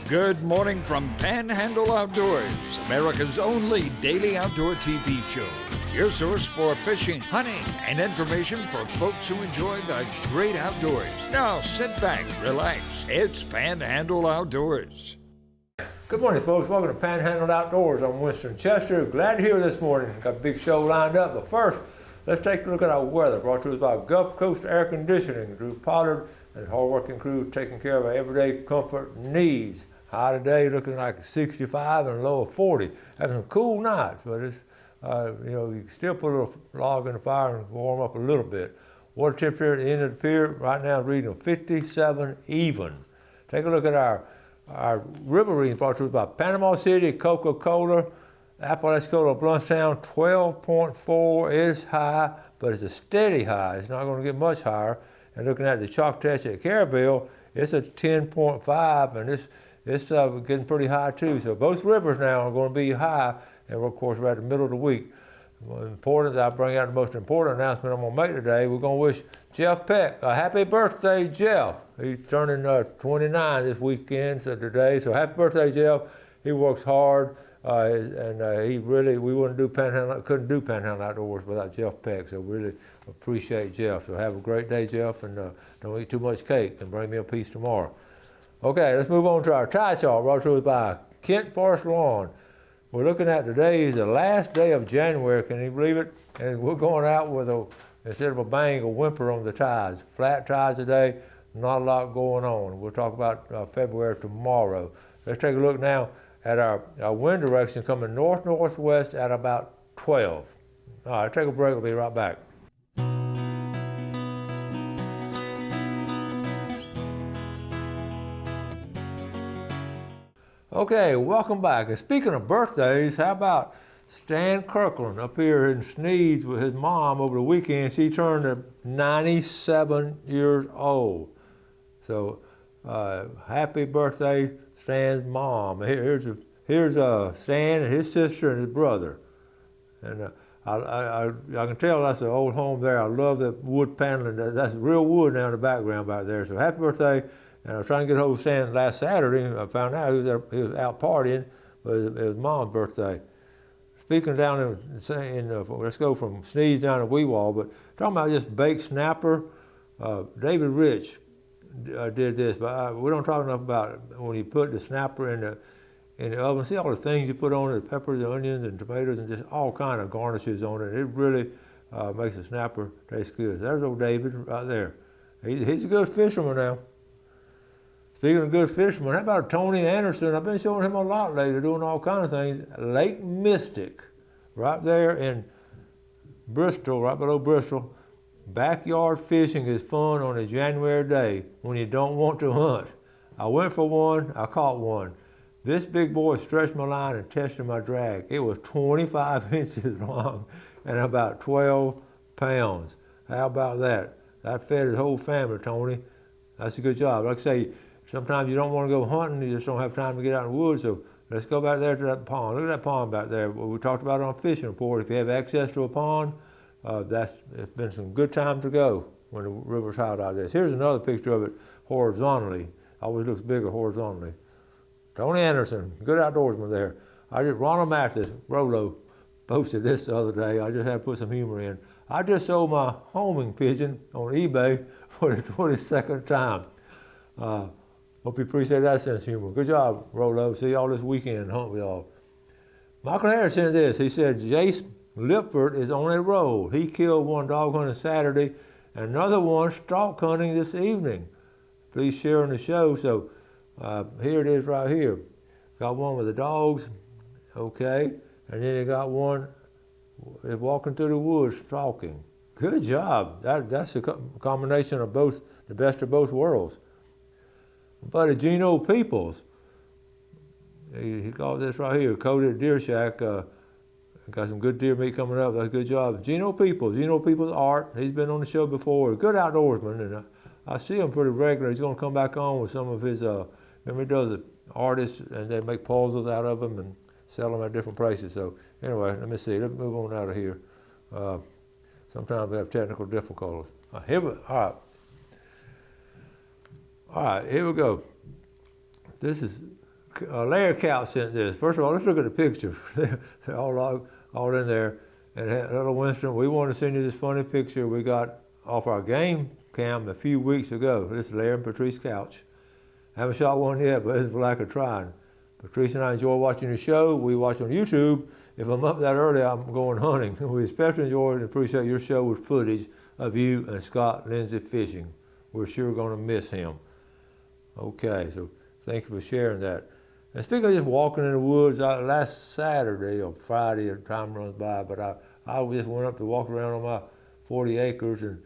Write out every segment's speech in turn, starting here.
Good morning from Panhandle Outdoors, America's only daily outdoor TV show. Your source for fishing, hunting, and information for folks who enjoy the great outdoors. Now sit back, relax. It's Panhandle Outdoors. Good morning, folks. Welcome to Panhandle Outdoors. I'm Winston Chester. Glad you're here this morning. Got a big show lined up, but first, let's take a look at our weather. Brought to us by Gulf Coast Air Conditioning. Drew Pollard and hard-working crew taking care of our everyday comfort needs. High today looking like 65 and a low of 40. Having some cool nights, but it's, you can still put a little log in the fire and warm up a little bit. Water temperature at the end of the pier right now is reading 57 even. Take a look at our river readings brought to us by Panama City, Coca-Cola, Apalachicola, Bluntstown, 12.4 is high, but it's a steady high. It's not going to get much higher. And looking at the Choctaw at Caryville, it's a 10.5, and it's getting pretty high too. So both rivers now are going to be high, and of course we're at the middle of the week. Important that I bring out the most important announcement I'm going to make today. We're going to wish Jeff Peck a happy birthday, Jeff. He's turning 29 this weekend, so today. So happy birthday, Jeff. He works hard, and he really, we couldn't do Panhandle Outdoors without Jeff Peck. So really appreciate Jeff. So have a great day, Jeff, and don't eat too much cake, and bring me a piece tomorrow. Okay, let's move on to our tie chart brought to us by Kent Forest Lawn. We're looking at today is the last day of January, can you believe it? And we're going out with instead of a bang, a whimper on the ties. Flat ties today, not a lot going on. We'll talk about February tomorrow. Let's take a look now at our wind direction coming north-northwest at about 12. All right, take a break, we'll be right back. Okay, welcome back. And speaking of birthdays, how about Stan Kirkland up here in Sneeds with his mom over the weekend? She turned 97 years old. So happy birthday, Stan's mom. Here's Stan and his sister and his brother. And I can tell that's an old home there. I love the wood paneling. That's real wood now in the background back there. So happy birthday. And I was trying to get hold of Stan last Saturday. I found out he was out partying, but it was Mom's birthday. Speaking down let's go from Sneeze down to Weewall, but talking about just baked snapper, David Rich did this, but we don't talk enough about it. When you put the snapper in the oven, see all the things you put on it, peppers, onions, and tomatoes, and just all kind of garnishes on it. It really makes the snapper taste good. There's old David right there. He's a good fisherman now. Speaking of good fishermen, how about Tony Anderson? I've been showing him a lot lately, doing all kinds of things. Lake Mystic, right there in Bristol, right below Bristol. Backyard fishing is fun on a January day when you don't want to hunt. I went for one, I caught one. This big boy stretched my line and tested my drag. It was 25 inches long and about 12 pounds. How about that? That fed his whole family, Tony. That's a good job. Like I say, sometimes you don't want to go hunting, you just don't have time to get out in the woods, so let's go back there to that pond. Look at that pond back there. We talked about it on Fishing Report. If you have access to a pond, it's been some good time to go when the river's hot out there. Here's another picture of it horizontally. Always looks bigger horizontally. Tony Anderson, good outdoorsman there. Ronald Mathis, Rolo, posted this the other day. I just had to put some humor in. I just sold my homing pigeon on eBay for the 22nd time. Hope you appreciate that sense of humor. Good job, Rolo. See y'all this weekend. Hunt with y'all. Michael Harris sent this. He said, Jace Lipford is on a roll. He killed one dog hunting Saturday, and another one stalk hunting this evening. Please share on the show. So here it is right here. Got one with the dogs, okay, and then he got one walking through the woods stalking. Good job. That's a combination of both, the best of both worlds. Buddy Gino Peoples, he called this right here, Coated Deer Shack. Got some good deer meat coming up. That's a good job. Gino Peoples Art. He's been on the show before. Good outdoorsman, and I see him pretty regular. He's going to come back on with some of his. Remember, he does artists, and they make puzzles out of them and sell them at different places. So anyway, let me see. Let's move on out of here. Sometimes we have technical difficulties. All right, here we go. This is Larry Couch sent this. First of all, let's look at the picture. They're all in there. And hello, Winston, we want to send you this funny picture we got off our game cam a few weeks ago. This is Larry and Patrice Couch. Haven't shot one yet, but it's like a trying. Patrice and I enjoy watching your show. We watch on YouTube. If I'm up that early, I'm going hunting. We especially enjoy and appreciate your show with footage of you and Scott Lindsay fishing. We're sure going to miss him. Okay, so thank you for sharing that. And speaking of just walking in the woods, last Saturday or Friday, time runs by, but I just went up to walk around on my 40 acres, and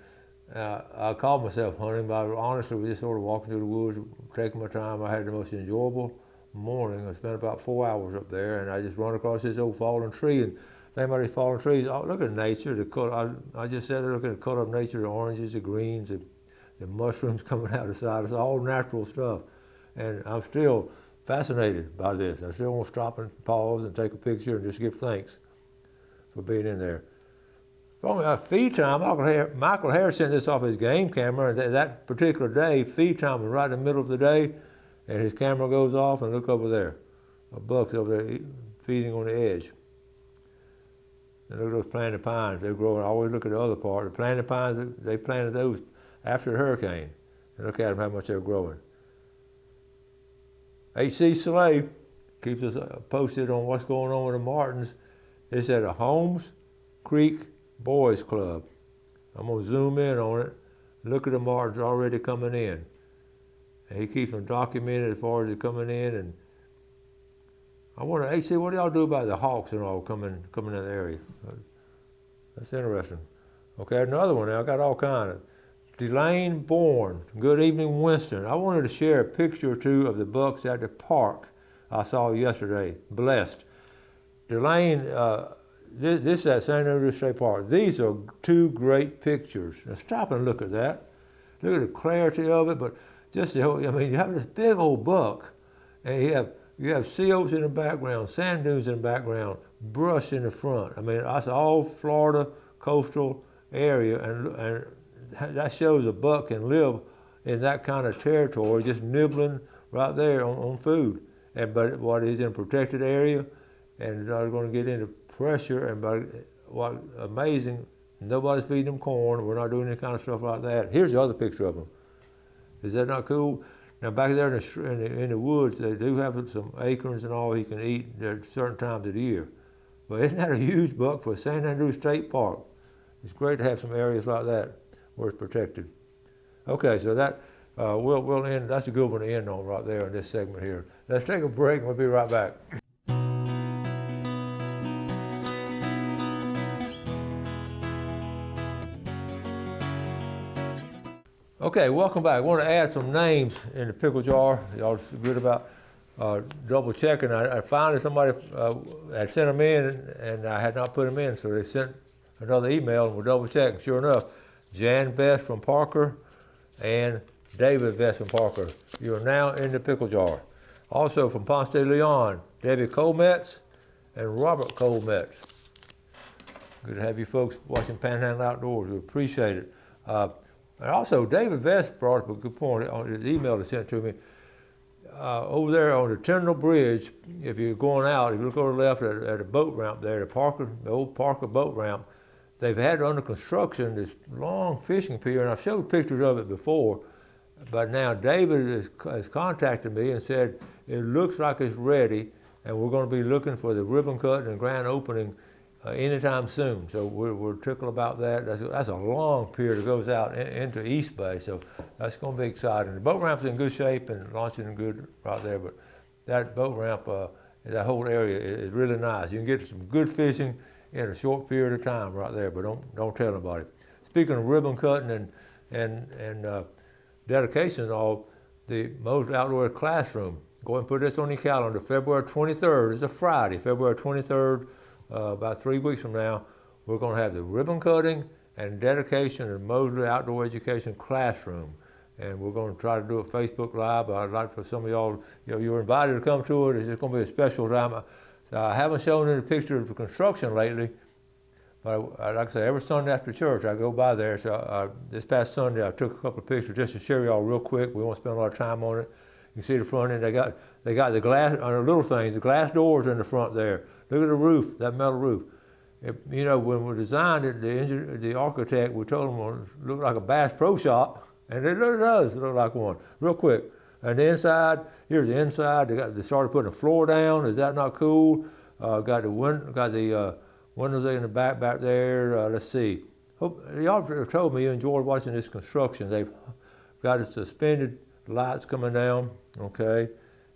I called myself hunting, but I honestly was just sort of walking through the woods, taking my time. I had the most enjoyable morning. I spent about 4 hours up there, and I just run across this old fallen tree. And think about these fallen trees. Oh, look at nature. The color. I just sat there looking at the color of nature: the oranges, the greens, the mushrooms coming out of the side. It's all natural stuff, and I'm still fascinated by this. I still want to stop and pause and take a picture and just give thanks for being in there. Feed time, Michael Harris sent this off his game camera, and that particular day, feed time was right in the middle of the day, and his camera goes off, and look over there. A buck's over there feeding on the edge. And look at those planted pines, they're growing. I always look at the other part. The planted pines, they planted those after the hurricane. And look at them, how much they're growing. H.C. Slade keeps us posted on what's going on with the Martins. It's at a Holmes Creek Boys Club. I'm going to zoom in on it. Look at the Martins already coming in. And he keeps them documented as far as they're coming in. And I wonder, H.C., what do y'all do about the hawks and all coming in the area? That's interesting. Okay, another one now. I got all kinds of. Delane Bourne, good evening, Winston. I wanted to share a picture or two of the bucks at the park I saw yesterday. Blessed. Delane, this is at St. Andrews State Park. These are two great pictures. Now stop and look at that. Look at the clarity of it, but just the whole, I mean, you have this big old buck, and you have sea oats in the background, sand dunes in the background, brush in the front. I mean, that's all Florida coastal area, and that shows a buck can live in that kind of territory, just nibbling right there on food. But what is in a protected area, and they're going to get into pressure. And what amazing, nobody's feeding them corn. We're not doing any kind of stuff like that. Here's the other picture of them. Is that not cool? Now back there in the woods, they do have some acorns and all he can eat at certain times of the year. But isn't that a huge buck for St. Andrews State Park? It's great to have some areas like that where it's protected. Okay, so that we'll end. That's a good one to end on right there in this segment here. Let's take a break and we'll be right back. Okay, welcome back. I want to add some names in the pickle jar. Y'all good about double checking. I finally somebody had sent them in, and I had not put them in, so they sent another email and we're double checking. Sure enough, Jan Vest from Parker and David Vest from Parker. You are now in the pickle jar. Also from Ponce de Leon, Debbie Colmetz and Robert Colmetz. Good to have you folks watching Panhandle Outdoors. We appreciate it. And also, David Vest brought up a good point on his email he sent to me. Over there on the Tyndall Bridge, if you're going out, if you look over the left at a boat ramp there, the old Parker boat ramp, they've had under construction this long fishing pier, and I've showed pictures of it before, but now David has contacted me and said it looks like it's ready, and we're going to be looking for the ribbon cut and grand opening anytime soon. So we're tickled about that. That's a long pier that goes out into East Bay, so that's going to be exciting. The boat ramp's in good shape and launching in good right there, but that boat ramp, that whole area is really nice. You can get some good fishing in a short period of time right there, but don't tell nobody. Speaking of ribbon cutting and dedication and all, the Mosley Outdoor Classroom, go ahead and put this on your calendar. February 23rd is a Friday, February 23rd, about 3 weeks from now, we're going to have the ribbon cutting and dedication of Mosley Outdoor Education Classroom. And we're going to try to do a Facebook Live. I'd like for some of y'all, you're invited to come to it. It's just going to be a special time. I haven't shown any picture of the construction lately, but like I say, every Sunday after church, I go by there. So this past Sunday, I took a couple of pictures just to share y'all real quick. We won't spend a lot of time on it. You can see the front end. They got the glass on the little things, the glass doors in the front there. Look at the roof, that metal roof. You know, when we designed it, the architect, we told him it looked like a Bass Pro Shop, and it does look like one. Real quick. And the inside, here's the inside. They started putting the floor down. Is that not cool? Got the windows in the back there. Let's see. Y'all told me you enjoyed watching this construction. They've got it suspended lights coming down. Okay,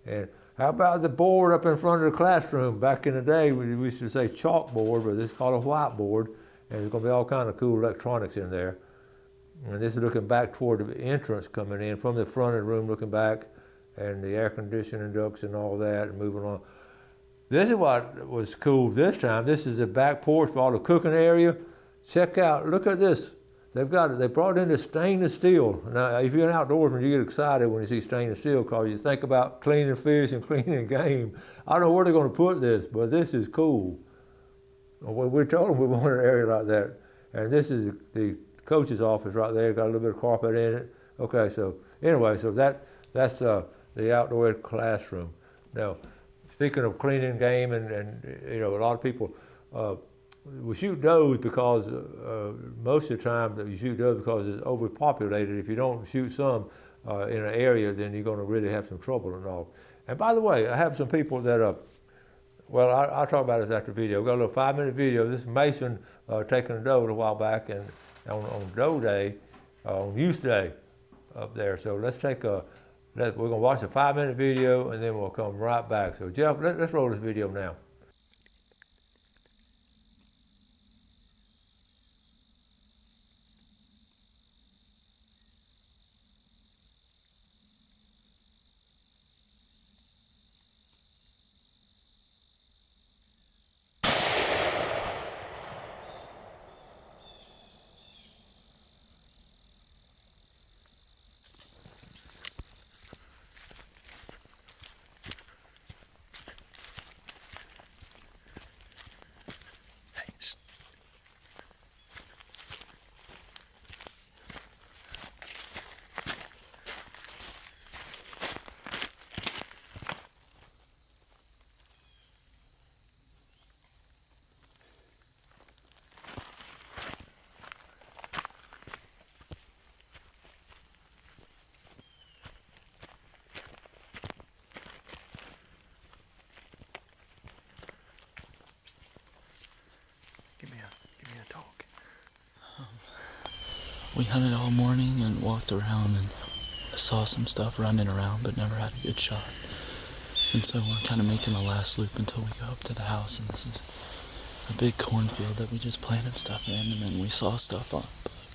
and how about the board up in front of the classroom? Back in the day, we used to say chalkboard, but this is called a whiteboard, and there's going to be all kind of cool electronics in there. And this is looking back toward the entrance coming in from the front of the room, looking back, and the air conditioning ducts and all that, and moving on. This is what was cool this time. This is the back porch for all the cooking area. Check out, look at this. They brought in the stainless steel. Now, if you're an outdoorsman, you get excited when you see stainless steel because you think about cleaning fish and cleaning game. I don't know where they're going to put this, but this is cool. Well, we told them we wanted an area like that. And this is the coach's office right there, got a little bit of carpet in it. Okay, so anyway, so that's the outdoor classroom. Now, speaking of cleaning game, and you know, a lot of people, we shoot does because most of the time you shoot does because it's overpopulated. If you don't shoot some in an area, then you're going to really have some trouble and all. And by the way, I have some people that, well, I'll talk about this after the video. We've got a little 5-minute video. This is Mason taking a doe a while back, and on doe day, on youth day up there. So let's take we're going to watch a 5-minute video, and then we'll come right back. So Jeff, let's roll this video now. Give me a talk. We hunted all morning and walked around and saw some stuff running around, but never had a good shot. And so we're kind of making the last loop until we go up to the house, and this is a big cornfield that we just planted stuff in, and then we saw stuff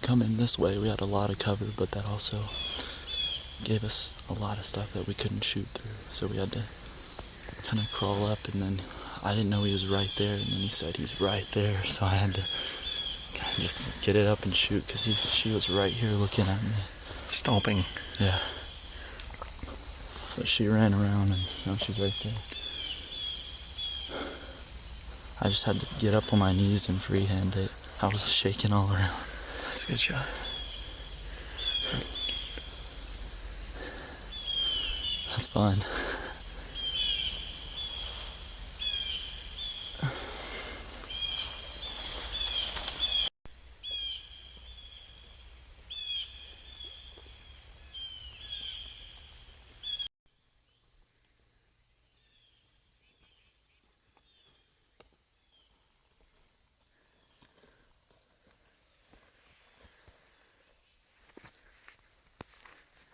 come in this way. We had a lot of cover, but that also gave us a lot of stuff that we couldn't shoot through, so we had to kind of crawl up, and then I didn't know he was right there, and then he said he's right there, so I had to kind of just get it up and shoot, because she was right here looking at me. Stomping. Yeah. But she ran around, and now she's right there. I just had to get up on my knees and freehand it. I was shaking all around. That's a good shot. That's fun.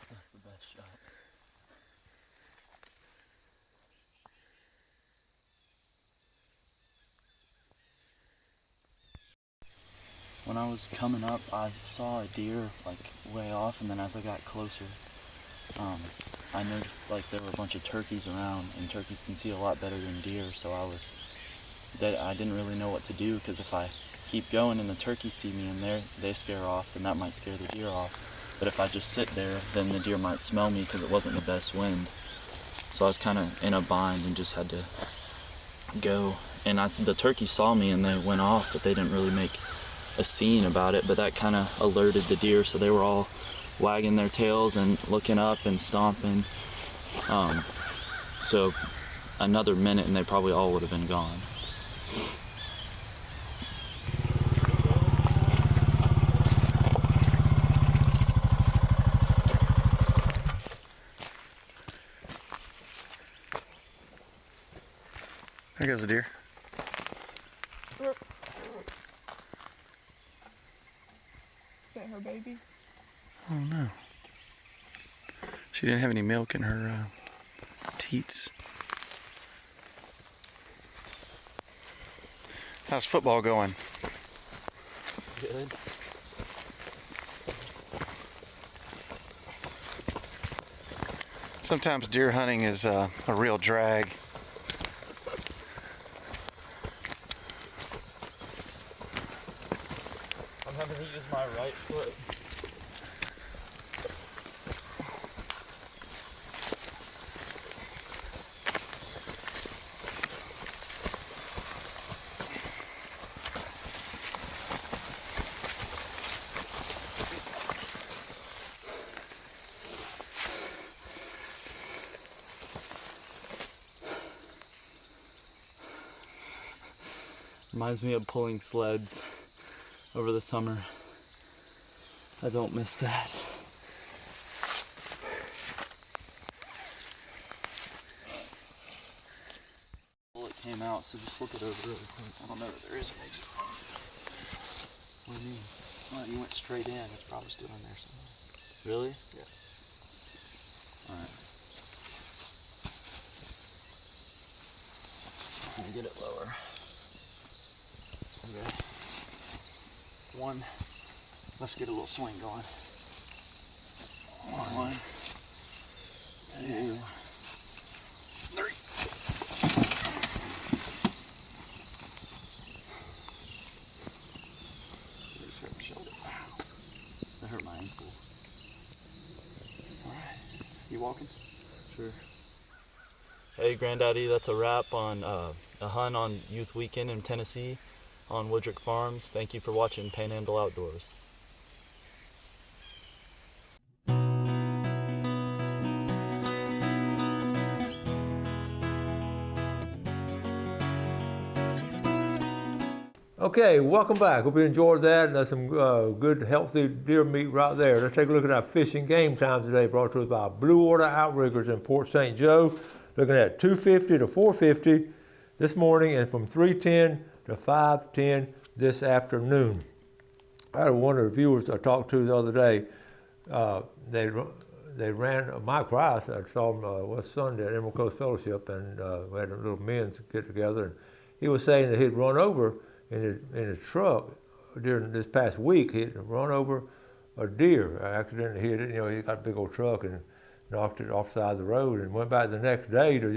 It's not the best shot. When I was coming up, I saw a deer like way off, and then as I got closer, I noticed like there were a bunch of turkeys around, and turkeys can see a lot better than deer, so I didn't really know what to do, because if I keep going and the turkeys see me and they scare off, then that might scare the deer off. But if I just sit there, then the deer might smell me because it wasn't the best wind. So I was kind of in a bind and just had to go. And the turkey saw me and they went off, but they didn't really make a scene about it. But that kind of alerted the deer, so they were all wagging their tails and looking up and stomping. So another minute and they probably all would have been gone. There goes a deer. Is that her baby? Oh no. She didn't have any milk in her teats. How's football going? Good. Sometimes deer hunting is a real drag. I'm having to use my right foot. Reminds me of pulling sleds over the summer. I don't miss that. Bullet came out, so just look it over really quick. I don't know that there is an exit. What do you mean? Well, you went straight in. It's probably still in there somewhere. Really? Yeah. Alright. Let me get it lower. Okay. One. Let's get a little swing going. One, two, three. Just hurt my shoulder. That hurt my ankle. All right. You walking? Sure. Hey, Granddaddy, that's a wrap on a hunt on Youth Weekend in Tennessee on Woodrick Farms. Thank you for watching Panhandle Outdoors. Okay, welcome back. Hope you enjoyed that. That's some good, healthy deer meat right there. Let's take a look at our fishing game time today, brought to us by Blue Water Outriggers in Port St. Joe. Looking at 250 to 450 this morning and from 310 to 510 this afternoon. I had one of the viewers I talked to the other day. They ran Mike Price. I saw him was Sunday at Emerald Coast Fellowship, and we had a little men's get together. And he was saying that he'd run over in his truck during this past week. He'd run over a deer. I accidentally hit it. You know, he got a big old truck and knocked it off the side of the road, and went back the next day to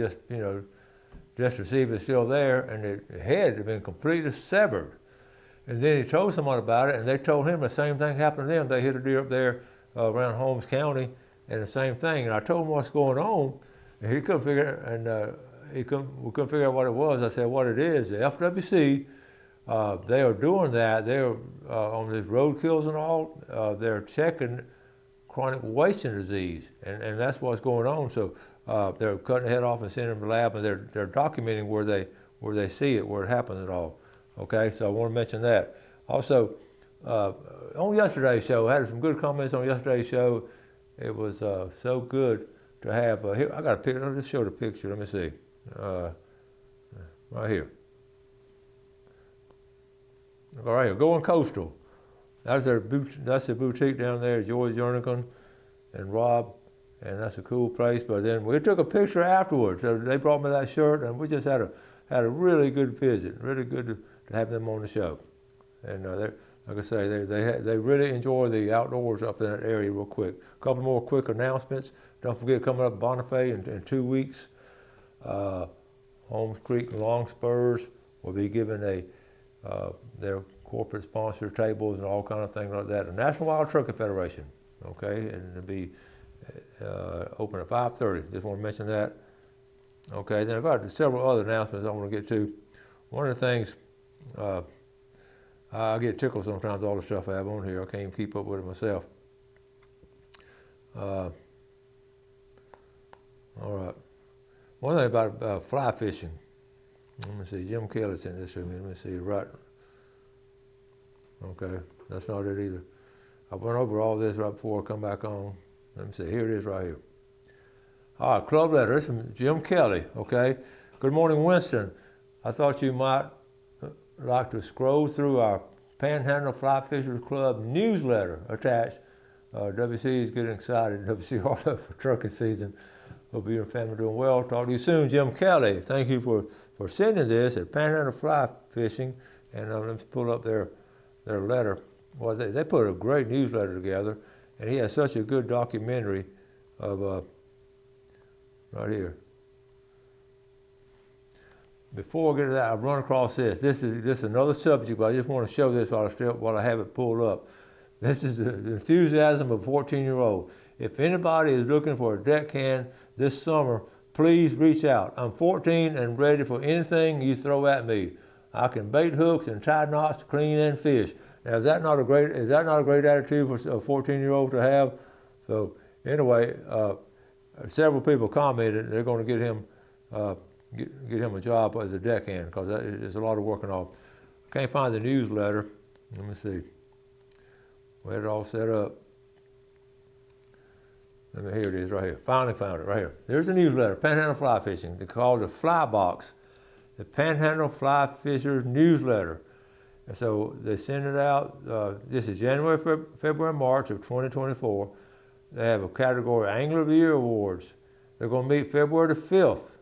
just to see if it's still there, and the head had been completely severed. And then he told someone about it, and they told him the same thing happened to them. They hit a deer up there around Holmes County, and the same thing. And I told him what's going on, and he couldn't figure it, and we couldn't figure out what it was. I said, what it is, the FWC, they are doing that. They're on these roadkills and all, they're checking chronic wasting disease, and that's what's going on. So they're cutting the head off and sending them to the lab, and they're documenting where they see it, where it happens at all. Okay, so I want to mention that. Also, on yesterday's show, I had some good comments on yesterday's show. It was so good to have, here, I got a picture, I'll just show the picture, let me see. Right here. All right, Going Coastal. That's their boutique down there, Joy Jernigan and Rob, and that's a cool place. But then we took a picture afterwards. So they brought me that shirt, and we just had a really good visit. Really good to have them on the show. And like I say, they really enjoy the outdoors up in that area real quick. A couple more quick announcements. Don't forget, coming up Bonifay in 2 weeks, Holmes Creek Long Spurs will be giving their corporate sponsor tables and all kind of things like that. The National Wild Turkey Federation, okay, and it'll be open at 5:30. Just want to mention that. Okay, then I've got several other announcements I want to get to. One of the things, I get tickled sometimes, all the stuff I have on here. I can't even keep up with it myself. All right. One thing about fly fishing. Let me see. Jim Kelly sent this to me. Let me see. Right. Okay. That's not it either. I went over all this right before I come back on. Let me see. Here it is right here. All right. Club letter. This is from Jim Kelly. Okay. Good morning, Winston. I thought you might like to scroll through our Panhandle Fly Fishers Club newsletter attached. WC is getting excited. WC all up for trucking season. Hope you and your family are doing well. Talk to you soon, Jim Kelly. Thank you for sending this at Panhandle Fly Fishing. And let me pull up their letter. Well, they put a great newsletter together, and he has such a good documentary of right here. Before I get to that, I've run across this. This is another subject, but I just want to show this while I have it pulled up. This is the enthusiasm of a 14-year-old. If anybody is looking for a deckhand this summer, please reach out. I'm 14 and ready for anything you throw at me. I can bait hooks and tie knots, clean and fish. Now, is that not a great attitude for a 14-year-old to have? So anyway, several people commented they're going to get him a job as a deckhand because there's a lot of work and all. Can't find the newsletter. Let me see. We had it all set up. Here it is right here. Finally found it right here. There's the newsletter, Panhandle Fly Fishing. They call it the Fly Box, the Panhandle Fly Fishers newsletter. And so they send it out. This is January, February, March of 2024. They have a category Angler of the Year Awards. They're going to meet February the 5th.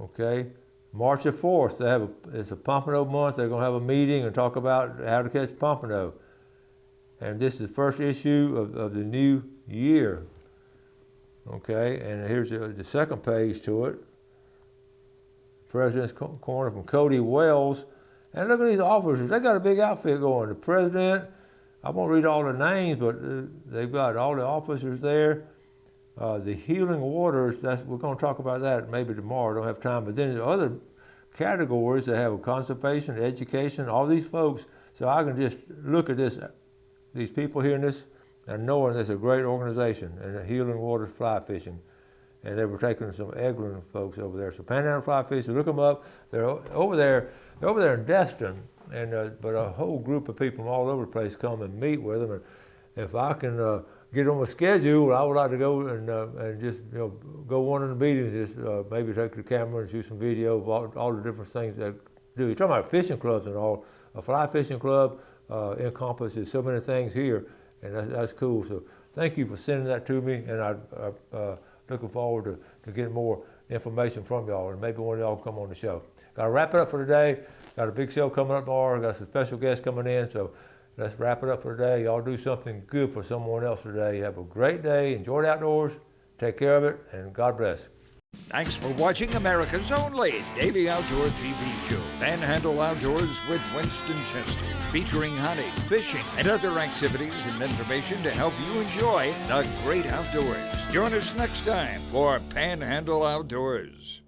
Okay. March the 4th, it's a pompano month. They're going to have a meeting and talk about how to catch pompano. And this is the first issue of the new year. Okay, and here's the second page to it. President's Corner from Cody Wells. And look at these officers. They got a big outfit going. The president, I won't read all the names, but they've got all the officers there. The Healing Waters, we're going to talk about that maybe tomorrow. I don't have time. But then the other categories that have conservation, education, all these folks. So I can just look at these people here in this and knowing there's a great organization and the Healing Waters Fly Fishing. And they were taking some Eglin folks over there. So Panhandle Fly Fishing, look them up. They're over there in Destin. And but a whole group of people from all over the place come and meet with them. And if I can get on a schedule, I would like to go and just go one of the meetings. Just maybe take the camera and shoot some video of all the different things that do. You're talking about fishing clubs and all. A fly fishing club encompasses so many things here, and that's cool. So thank you for sending that to me, and I'm looking forward to getting more information from y'all, and maybe one of y'all come on the show. Got to wrap it up for today. Got a big show coming up tomorrow. Got some special guests coming in, so let's wrap it up for today. Y'all do something good for someone else today. Have a great day. Enjoy the outdoors. Take care of it, and God bless. Thanks for watching America's only daily outdoor TV show, Panhandle Outdoors with Winston Chester, featuring hunting, fishing, and other activities and information to help you enjoy the great outdoors. Join us next time for Panhandle Outdoors.